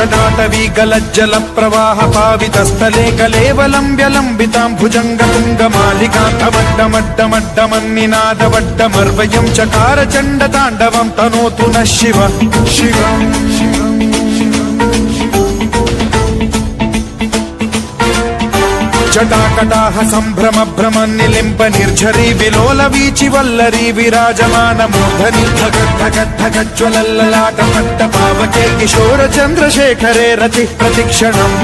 जटाटवीगलज्जल प्रवाह पावितस्थले कलेवलम्ब्यलम्बितां भुजङ्गतुङ्गमालिकान्तवड्डमड्डमड्डमन्निनादवड्डमर्वयं चकार चण्डताण्डवं तनोतु नः शिव शिवम् जटाकटाह सम्भ्रम भ्रम निलिम्ब निर्झरी विलोल वीचि वल्लरी विराजमान मूर्धनि धगद्धगद्धगज्ज्वलल्ललाट पट्ट पावके किशोर चन्द्रशेखरे रति प्रतिक्षणम्